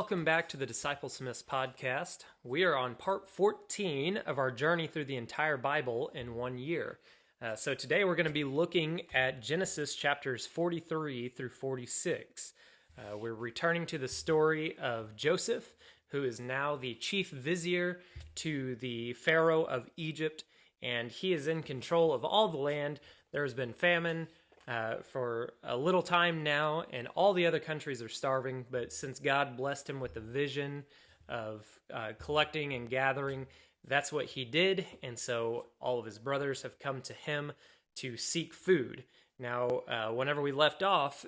welcome back to the Disciple Smiths podcast. We are on part 14 of our journey through the entire Bible in 1 year. So today we're going to be looking at Genesis chapters 43 through 46. We're returning to the story of Joseph, who is now the chief vizier to the Pharaoh of Egypt, and he is in control of all the land. There has been famine for a little time now, and all the other countries are starving, but since God blessed him with the vision of collecting and gathering, that's what he did, and so all of his brothers have come to him to seek food. Now, whenever we left off,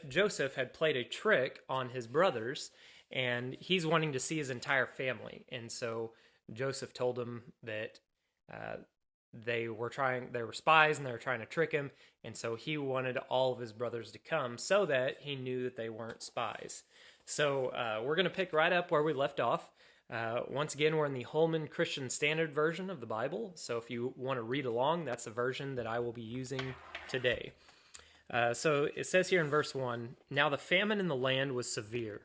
Joseph had played a trick on his brothers, and he's wanting to see his entire family, and so Joseph told him that they were spies and they were trying to trick him, and so he wanted all of his brothers to come so that he knew that they weren't spies. So we're going to pick right up where we left off. Once again, we're in the Holman Christian Standard Version of the Bible, so if you want to read along, that's the version that I will be using today. So it says here in verse 1, "Now the famine in the land was severe.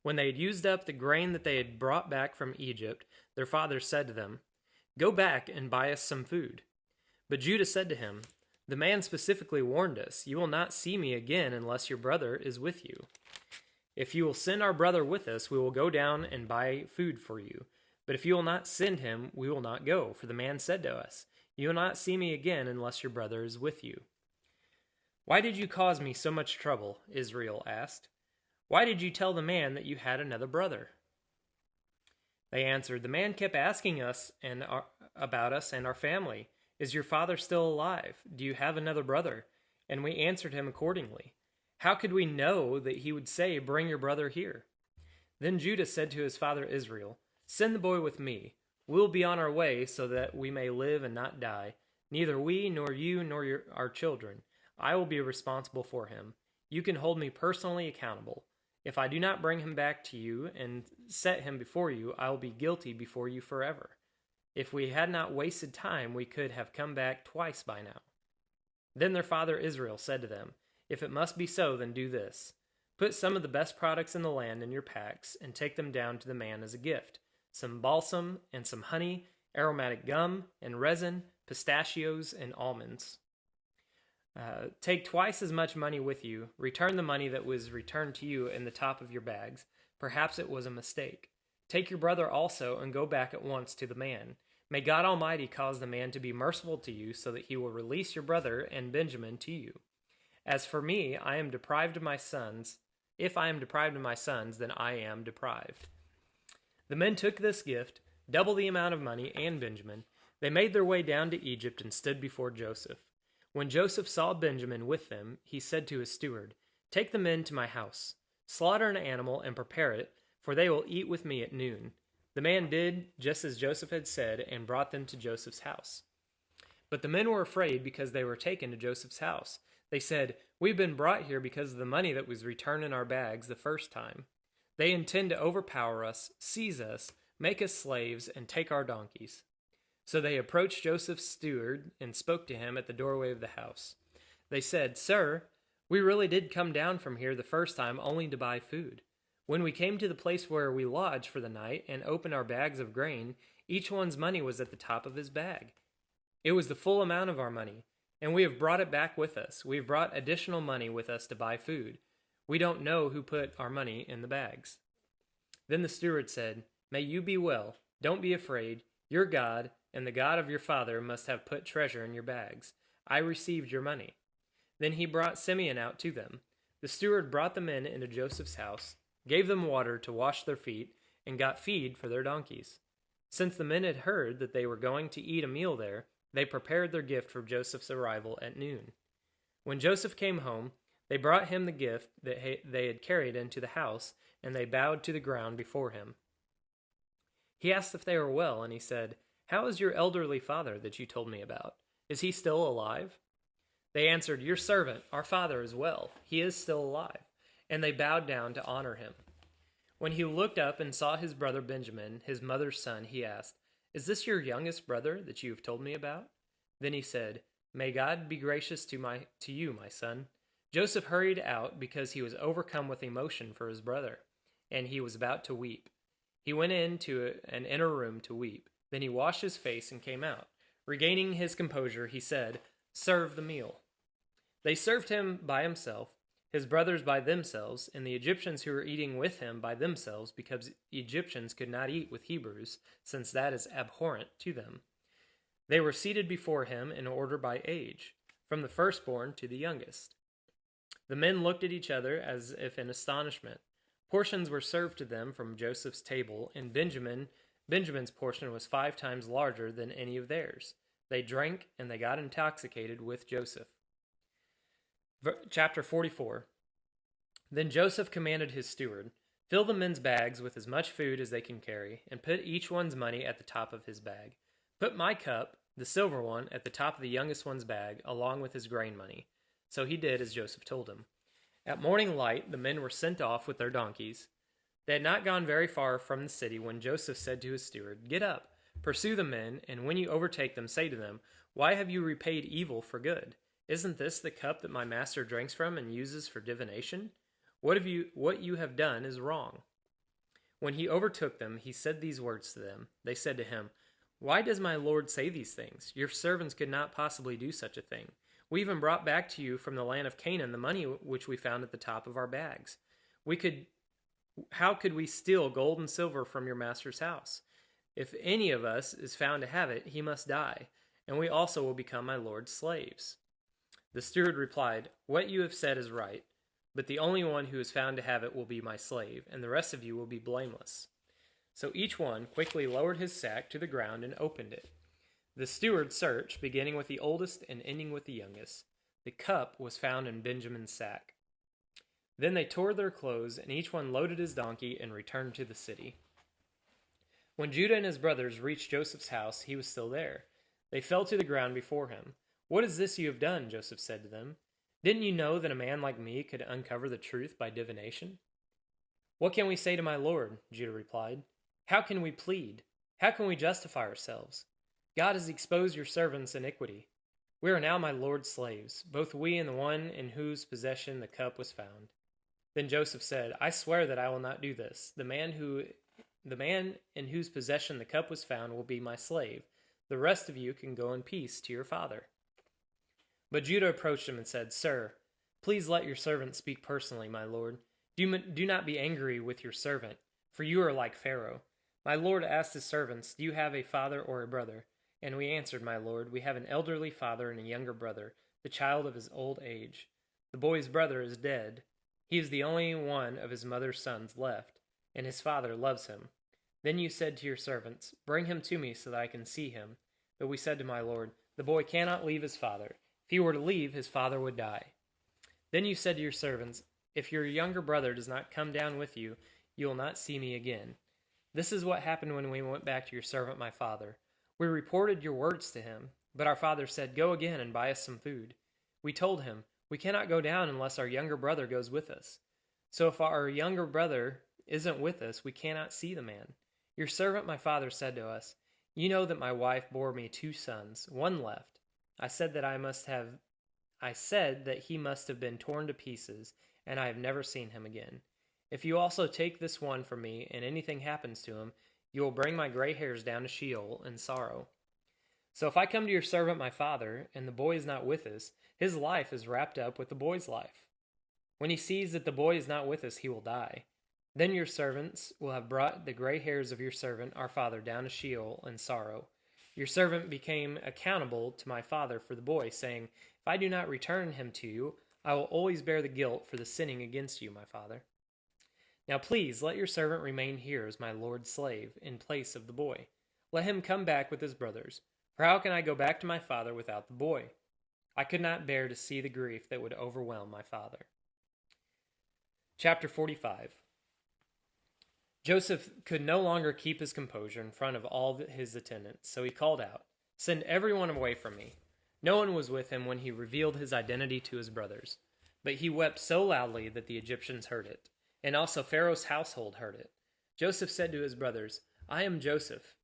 When they had used up the grain that they had brought back from Egypt, their father said to them, 'Go back and buy us some food.' But Judah said to him, 'The man specifically warned us, you will not see me again unless your brother is with you. If you will send our brother with us, we will go down and buy food for you. But if you will not send him, we will not go. For the man said to us, you will not see me again unless your brother is with you.' 'Why did you cause me so much trouble?' Israel asked. 'Why did you tell the man that you had another brother?' They answered, 'The man kept asking us about us and our family. Is your father still alive? Do you have another brother?' And we answered him accordingly. How could we know that he would say, 'Bring your brother here'?" Then Judah said to his father Israel, 'Send the boy with me. We'll be on our way so that we may live and not die. Neither we, nor you, nor our children. I will be responsible for him. You can hold me personally accountable. If I do not bring him back to you and set him before you, I will be guilty before you forever. If we had not wasted time, we could have come back twice by now.' Then their father Israel said to them, 'If it must be so, then do this. Put some of the best products in the land in your packs and take them down to the man as a gift. Some balsam and some honey, aromatic gum and resin, pistachios and almonds. Take twice as much money with you. Return the money that was returned to you in the top of your bags. Perhaps it was a mistake. Take your brother also and go back at once to the man. May God Almighty cause the man to be merciful to you so that he will release your brother and Benjamin to you. As for me, I am deprived of my sons. If I am deprived of my sons, then I am deprived.' The men took this gift, double the amount of money, and Benjamin. They made their way down to Egypt and stood before Joseph. When Joseph saw Benjamin with them, he said to his steward, 'Take the men to my house. Slaughter an animal and prepare it, for they will eat with me at noon.' The man did just as Joseph had said and brought them to Joseph's house. But the men were afraid because they were taken to Joseph's house. They said, 'We've been brought here because of the money that was returned in our bags the first time. They intend to overpower us, seize us, make us slaves, and take our donkeys.' So they approached Joseph's steward and spoke to him at the doorway of the house. They said, 'Sir, we really did come down from here the first time only to buy food. When we came to the place where we lodged for the night and opened our bags of grain, each one's money was at the top of his bag. It was the full amount of our money, and we have brought it back with us. We have brought additional money with us to buy food. We don't know who put our money in the bags.' Then the steward said, 'May you be well. Don't be afraid. Your God and the God of your father must have put treasure in your bags. I received your money.' Then he brought Simeon out to them. The steward brought the men into Joseph's house, gave them water to wash their feet, and got feed for their donkeys. Since the men had heard that they were going to eat a meal there, they prepared their gift for Joseph's arrival at noon. When Joseph came home, they brought him the gift that they had carried into the house, and they bowed to the ground before him. He asked if they were well, and he said, 'How is your elderly father that you told me about? Is he still alive?' They answered, 'Your servant, our father, is well. He is still alive.' And they bowed down to honor him. When he looked up and saw his brother Benjamin, his mother's son, he asked, 'Is this your youngest brother that you have told me about?' Then he said, 'May God be gracious to you, my son.' Joseph hurried out because he was overcome with emotion for his brother. and he was about to weep. He went into an inner room to weep. Then he washed his face and came out. Regaining his composure, he said, "Serve the meal." They served him by himself, his brothers by themselves, and the Egyptians who were eating with him by themselves, because Egyptians could not eat with Hebrews, since that is abhorrent to them. They were seated before him in order by age, from the firstborn to the youngest. The men looked at each other as if in astonishment. Portions were served to them from Joseph's table, and Benjamin's portion was 5 times larger than any of theirs. They drank, and they got intoxicated with Joseph. Chapter 44. Then Joseph commanded his steward, "Fill the men's bags with as much food as they can carry, and put each one's money at the top of his bag. Put my cup, the silver one, at the top of the youngest one's bag, along with his grain money." So he did as Joseph told him. At morning light, the men were sent off with their donkeys. They had not gone very far from the city when Joseph said to his steward, "Get up, pursue the men, and when you overtake them, say to them, 'Why have you repaid evil for good? Isn't this the cup that my master drinks from and uses for divination? What you have done is wrong.'" When he overtook them, he said these words to them. They said to him, "Why does my lord say these things? Your servants could not possibly do such a thing. We even brought back to you from the land of Canaan the money which we found at the top of our bags. How could we steal gold and silver from your master's house? If any of us is found to have it, he must die, and we also will become my lord's slaves." The steward replied, "What you have said is right, but the only one who is found to have it will be my slave, and the rest of you will be blameless." So each one quickly lowered his sack to the ground and opened it. The steward searched, beginning with the oldest and ending with the youngest. The cup was found in Benjamin's sack. Then they tore their clothes, and each one loaded his donkey and returned to the city. When Judah and his brothers reached Joseph's house, he was still there. They fell to the ground before him. "What is this you have done?" Joseph said to them. "Didn't you know that a man like me could uncover the truth by divination?" "What can we say to my lord?" Judah replied. "How can we plead? How can we justify ourselves? God has exposed your servants' iniquity. We are now my lord's slaves, both we and the one in whose possession the cup was found." Then Joseph said, "I swear that I will not do this. The man in whose possession the cup was found will be my slave. The rest of you can go in peace to your father." But Judah approached him and said, "Sir, please let your servant speak personally, my lord. Do not be angry with your servant, for you are like Pharaoh. My lord asked his servants, 'Do you have a father or a brother?' And we answered, 'My lord, we have an elderly father and a younger brother, the child of his old age. The boy's brother is dead. He is the only one of his mother's sons left, and his father loves him. Then you said to your servants, 'Bring him to me so that I can see him.' But we said to my lord, 'The boy cannot leave his father. If he were to leave, his father would die.' Then you said to your servants, 'If your younger brother does not come down with you, you will not see me again.' This is what happened when we went back to your servant my father. We reported your words to him, but our father said, 'Go again and buy us some food.' We told him, 'We cannot go down unless our younger brother goes with us.' So if our younger brother isn't with us, we cannot see the man. Your servant my father said to us, 'You know that my wife bore me 2 sons, one left. I said that he must have been torn to pieces, and I have never seen him again. If you also take this one from me, and anything happens to him, you will bring my gray hairs down to Sheol in sorrow.' So if I come to your servant my father, and the boy is not with us, his life is wrapped up with the boy's life. When he sees that the boy is not with us, he will die. Then your servants will have brought the gray hairs of your servant our father down to Sheol in sorrow. Your servant became accountable to my father for the boy, saying, 'If I do not return him to you, I will always bear the guilt for the sinning against you, my father. Now please let your servant remain here as my lord's slave, in place of the boy. Let him come back with his brothers. For how can I go back to my father without the boy?' I could not bear to see the grief that would overwhelm my father." Chapter 45. Joseph could no longer keep his composure in front of all his attendants, so he called out, "Send everyone away from me." No one was with him when he revealed his identity to his brothers, but he wept so loudly that the Egyptians heard it, and also Pharaoh's household heard it. Joseph said to his brothers, "I am Joseph.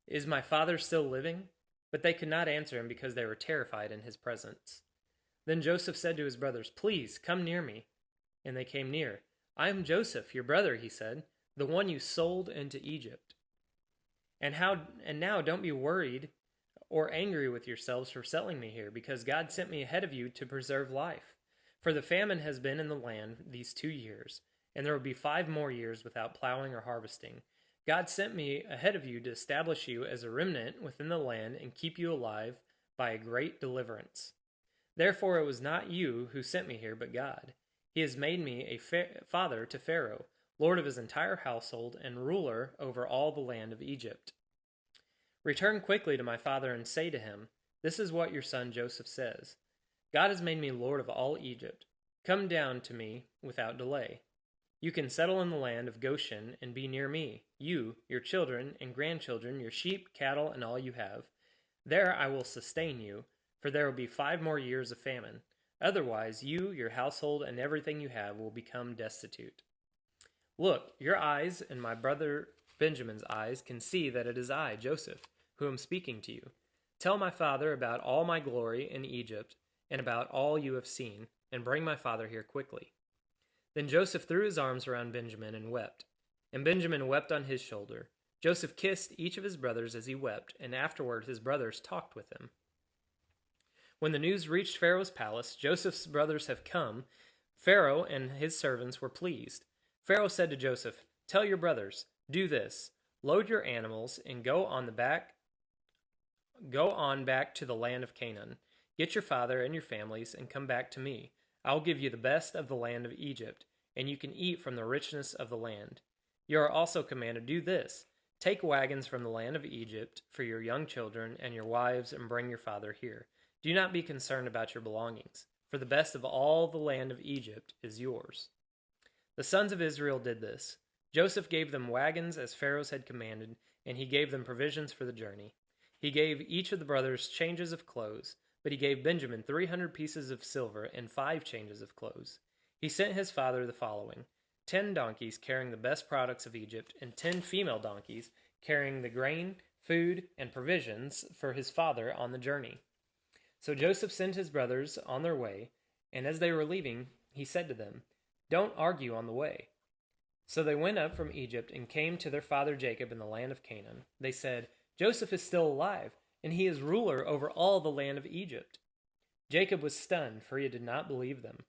Is my father still living?" But they could not answer him because they were terrified in his presence. Then Joseph said to his brothers, "Please, come near me." And they came near. "I am Joseph, your brother," he said, "the one you sold into Egypt. And now don't be worried or angry with yourselves for selling me here, because God sent me ahead of you to preserve life. For the famine has been in the land these 2 years, and there will be 5 more years without plowing or harvesting. God sent me ahead of you to establish you as a remnant within the land and keep you alive by a great deliverance. Therefore it was not you who sent me here, but God. He has made me a father to Pharaoh, lord of his entire household, and ruler over all the land of Egypt. Return quickly to my father and say to him, 'This is what your son Joseph says. God has made me lord of all Egypt. Come down to me without delay. You can settle in the land of Goshen and be near me, you, your children and grandchildren, your sheep, cattle, and all you have. There I will sustain you, for there will be 5 more years of famine. Otherwise, you, your household, and everything you have will become destitute. Look, your eyes and my brother Benjamin's eyes can see that it is I, Joseph, who am speaking to you. Tell my father about all my glory in Egypt and about all you have seen, and bring my father here quickly.' Then Joseph threw his arms around Benjamin and wept. And Benjamin wept on his shoulder. Joseph kissed each of his brothers as he wept, and afterward his brothers talked with him. When the news reached Pharaoh's palace, 'Joseph's brothers have come,' Pharaoh and his servants were pleased. Pharaoh said to Joseph, 'Tell your brothers, do this: load your animals and go on back to the land of Canaan. Get your father and your families and come back to me. I will give you the best of the land of Egypt, and you can eat from the richness of the land. You are also commanded to do this: take wagons from the land of Egypt for your young children and your wives, and bring your father here. Do not be concerned about your belongings, for the best of all the land of Egypt is yours.' The sons of Israel did this. Joseph gave them wagons as Pharaoh had commanded, and he gave them provisions for the journey. He gave each of the brothers changes of clothes, but he gave Benjamin 300 pieces of silver and 5 changes of clothes. He sent his father the following: 10 donkeys carrying the best products of Egypt, and 10 female donkeys carrying the grain, food, and provisions for his father on the journey. So Joseph sent his brothers on their way, and as they were leaving, he said to them, 'Don't argue on the way.' So they went up from Egypt and came to their father Jacob in the land of Canaan. They said, 'Joseph is still alive, and he is ruler over all the land of Egypt.' Jacob was stunned, for he did not believe them.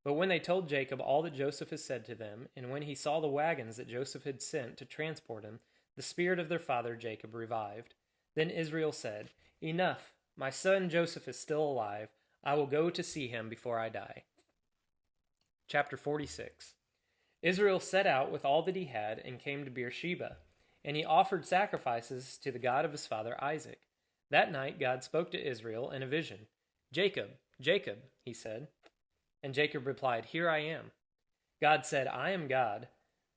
But when they told Jacob all that Joseph had said to them, and when he saw the wagons that Joseph had sent to transport him, the spirit of their father Jacob revived. Then Israel said, 'Enough! My son Joseph is still alive. I will go to see him before I die.'" Chapter 46. Israel set out with all that he had and came to Beersheba, and he offered sacrifices to the God of his father Isaac. That night God spoke to Israel in a vision. "Jacob, Jacob," he said. And Jacob replied, "Here I am." God said, "I am God,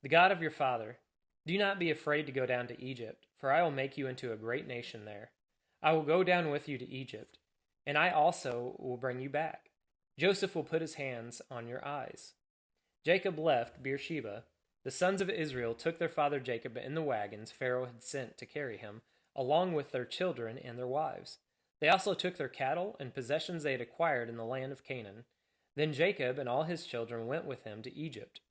the God of your father. Do not be afraid to go down to Egypt, for I will make you into a great nation there. I will go down with you to Egypt, and I also will bring you back. Joseph will put his hands on your eyes." Jacob left Beersheba. The sons of Israel took their father Jacob in the wagons Pharaoh had sent to carry him, along with their children and their wives. They also took their cattle and possessions they had acquired in the land of Canaan. Then Jacob and all his children went with him to Egypt.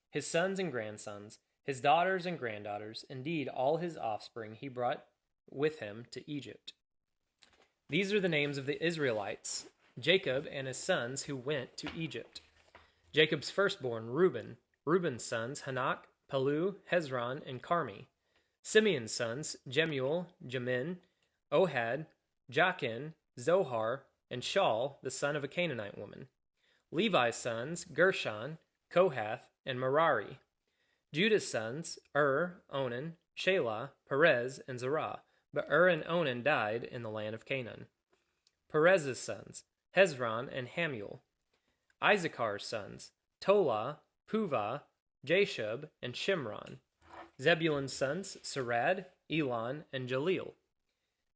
His sons and grandsons, his daughters and granddaughters, indeed all his offspring, he brought with him to Egypt. These are the names of the Israelites, Jacob and his sons who went to Egypt. Jacob's firstborn, Reuben. Reuben's sons, Hanok, Palu, Hezron, and Carmi. Simeon's sons, Jemuel, Jamin, Ohad, Jachin, Zohar, and Shaul, the son of a Canaanite woman. Levi's sons, Gershon, Kohath, and Merari. Judah's sons, Onan, Shelah, Perez, and Zerah. But and Onan died in the land of Canaan. Perez's sons, Hezron and Hamuel. Issachar's sons, Tola, Puvah, Jashub, and Shimron. Zebulun's sons, Sarad, Elon, and Jaleel.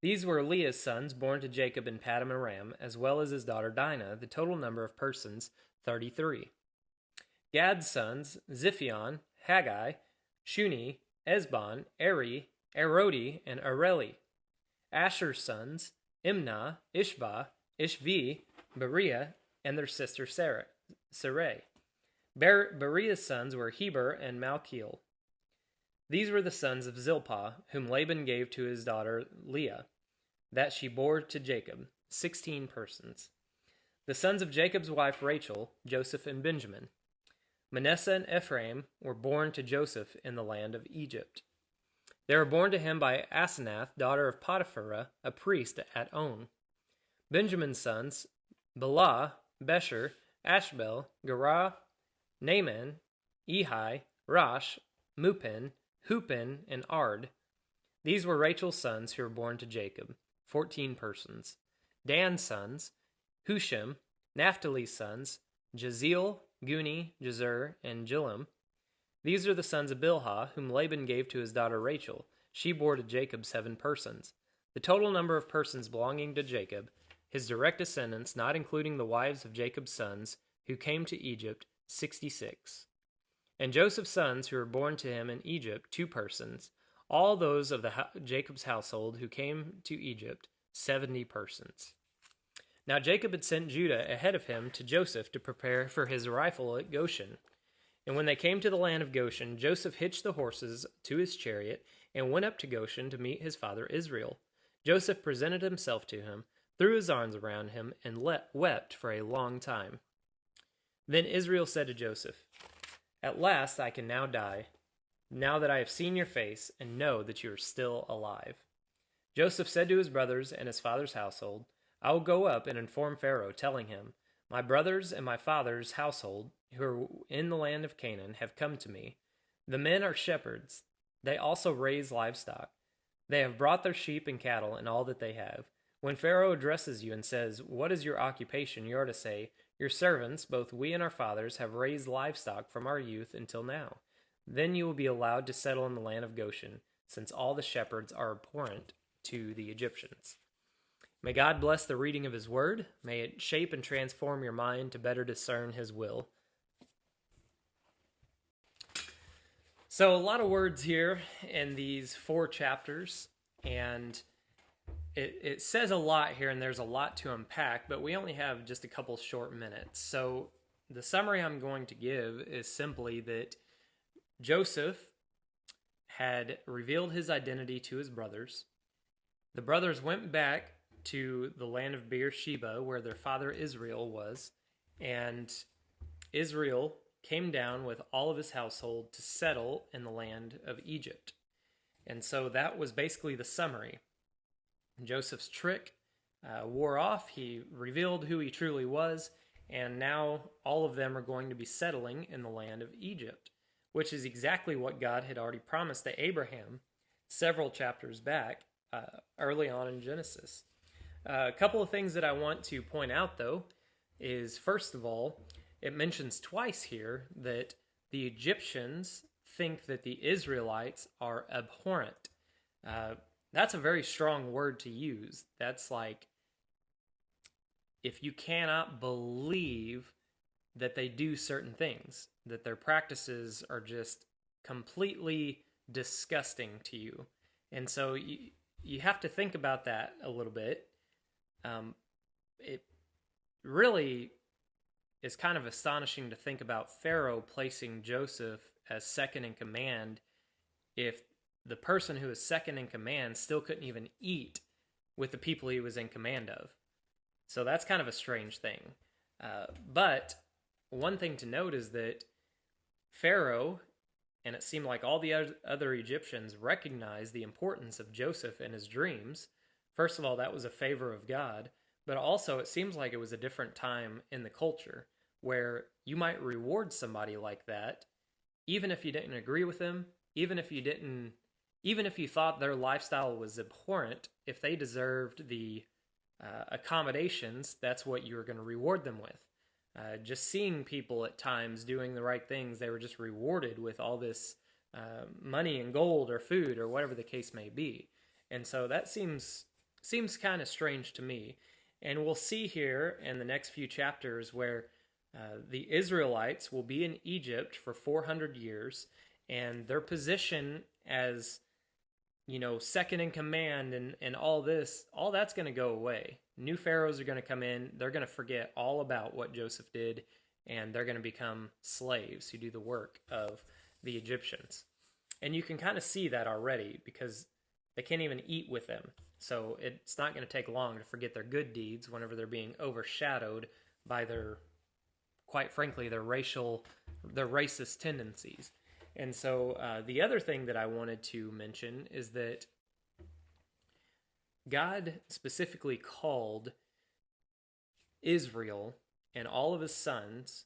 These were Leah's sons born to Jacob in Paddan Aram, as well as his daughter Dinah, the total number of persons, 33. Gad's sons, Ziphion, Haggai, Shuni, Esbon, Eri, Arodi, and Areli. Asher's sons, Imnah, Ishbah, Ishvi, Beriah, and their sister Sarai. Berea's sons were Heber and Malchiel. These were the sons of Zilpah, whom Laban gave to his daughter Leah, that she bore to Jacob, 16 persons. The sons of Jacob's wife Rachel, Joseph and Benjamin. Manasseh and Ephraim were born to Joseph in the land of Egypt. They were born to him by Asenath, daughter of Potiphera, a priest at On. Benjamin's sons, Bela, Besher, Ashbel, Gerah, Naaman, Ehi, Rosh, Mupin, Hupin, and Ard. These were Rachel's sons who were born to Jacob, 14 persons. Dan's sons, Hushim. Naphtali's sons, Jaziel, Guni, Jezer, and Jillam. These are the sons of Bilhah, whom Laban gave to his daughter Rachel. She bore to Jacob 7 persons. The total number of persons belonging to Jacob, his direct descendants, not including the wives of Jacob's sons, who came to Egypt, 66. And Joseph's sons, who were born to him in Egypt, 2 persons. All those of Jacob's household who came to Egypt, 70 persons. Now Jacob had sent Judah ahead of him to Joseph to prepare for his arrival at Goshen. And when they came to the land of Goshen, Joseph hitched the horses to his chariot and went up to Goshen to meet his father Israel. Joseph presented himself to him, threw his arms around him, and wept for a long time. Then Israel said to Joseph, "At last I can now die, now that I have seen your face and know that you are still alive." Joseph said to his brothers and his father's household, "I will go up and inform Pharaoh, telling him, 'My brothers and my father's household, who are in the land of Canaan, have come to me. The men are shepherds. They also raise livestock. They have brought their sheep and cattle and all that they have. When Pharaoh addresses you and says, 'What is your occupation?' you are to say, 'Your servants, both we and our fathers, have raised livestock from our youth until now.' Then you will be allowed to settle in the land of Goshen, since all the shepherds are abhorrent to the Egyptians." May God bless the reading of his word. May it shape and transform your mind to better discern his will. So a lot of words here in these 4 chapters, and it says a lot here, and there's a lot to unpack, but we only have just a couple short minutes. So the summary I'm going to give is simply that Joseph had revealed his identity to his brothers. The brothers went back to the land of Beersheba, where their father Israel was, and Israel came down with all of his household to settle in the land of Egypt. And so that was basically the summary. Joseph's trick wore off. He revealed who he truly was, and now all of them are going to be settling in the land of Egypt, which is exactly what God had already promised to Abraham several chapters back, early on in Genesis. A couple of things that I want to point out, though, is first of all, it mentions twice here that the Egyptians think that the Israelites are abhorrent. That's a very strong word to use. That's like, if you cannot believe that they do certain things, that their practices are just completely disgusting to you. And so you have to think about that a little bit. It really is kind of astonishing to think about Pharaoh placing Joseph as second in command if the person who is second in command still couldn't even eat with the people he was in command of. So that's kind of a strange thing. But one thing to note is that Pharaoh, and it seemed like all the other Egyptians, recognized the importance of Joseph and his dreams. First of all, that was a favor of God, but also it seems like it was a different time in the culture where you might reward somebody like that, even if you didn't agree with them, even if you thought their lifestyle was abhorrent. If they deserved the accommodations, that's what you were going to reward them with. Just seeing people at times doing the right things, they were just rewarded with all this money and gold or food or whatever the case may be. And so that seems kind of strange to me. And we'll see here in the next few chapters where the Israelites will be in Egypt for 400 years, and their position as, second in command and all that's going to go away. New pharaohs are going to come in. They're going to forget all about what Joseph did and they're going to become slaves who do the work of the Egyptians. And you can kind of see that already because they can't even eat with them. So it's not going to take long to forget their good deeds whenever they're being overshadowed by their, quite frankly, their racist tendencies. And so the other thing that I wanted to mention is that God specifically called Israel and all of his sons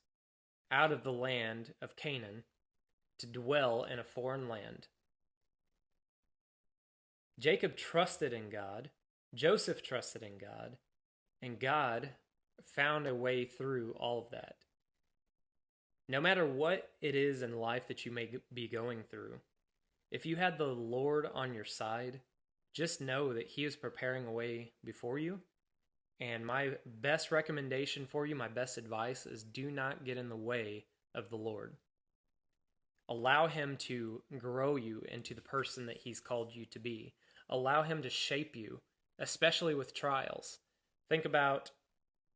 out of the land of Canaan to dwell in a foreign land. Jacob trusted in God, Joseph trusted in God, and God found a way through all of that. No matter what it is in life that you may be going through, if you had the Lord on your side, just know that he is preparing a way before you. And my best recommendation for you, my best advice is do not get in the way of the Lord. Allow him to grow you into the person that he's called you to be. Allow him to shape you, especially with trials. Think about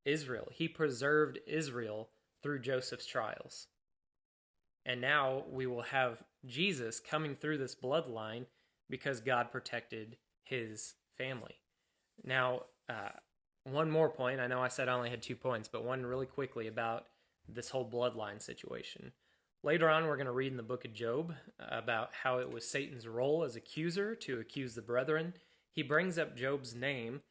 Israel. He preserved Israel through Joseph's trials. And now we will have Jesus coming through this bloodline because God protected his family. Now, one more point. I know I said I only had 2 points, but one really quickly about this whole bloodline situation. Later on, we're going to read in the book of Job about how it was Satan's role as accuser to accuse the brethren. He brings up Job's name,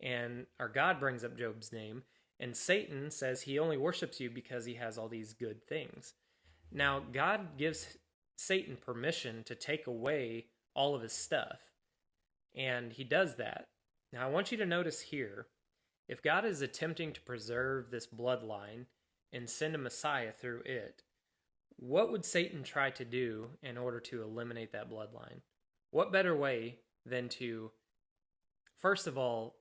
or God brings up Job's name, and Satan says he only worships you because he has all these good things. Now, God gives Satan permission to take away all of his stuff, and he does that. Now, I want you to notice here, if God is attempting to preserve this bloodline and send a Messiah through it, what would Satan try to do in order to eliminate that bloodline? What better way than to, first of all,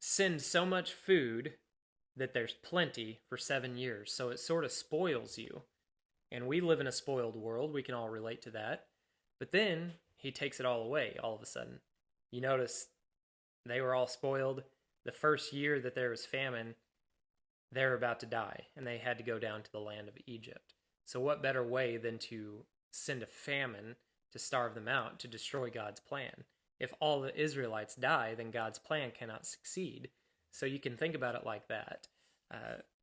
send so much food that there's plenty for 7 years, so it sort of spoils you. And we live in a spoiled world. We can all relate to that. But then he takes it all away all of a sudden. You notice they were all spoiled. The first year that there was famine, they were about to die, and they had to go down to the land of Egypt. So what better way than to send a famine to starve them out, to destroy God's plan? If all the Israelites die, then God's plan cannot succeed. So you can think about it like that.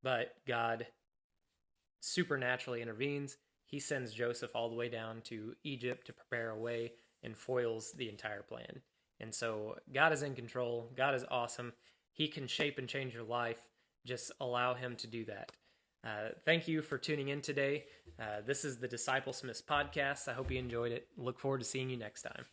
But God supernaturally intervenes. He sends Joseph all the way down to Egypt to prepare a way and foils the entire plan. And so God is in control. God is awesome. He can shape and change your life. Just allow him to do that. Thank you for tuning in today. This is the Disciple Smiths podcast. I hope you enjoyed it. Look forward to seeing you next time.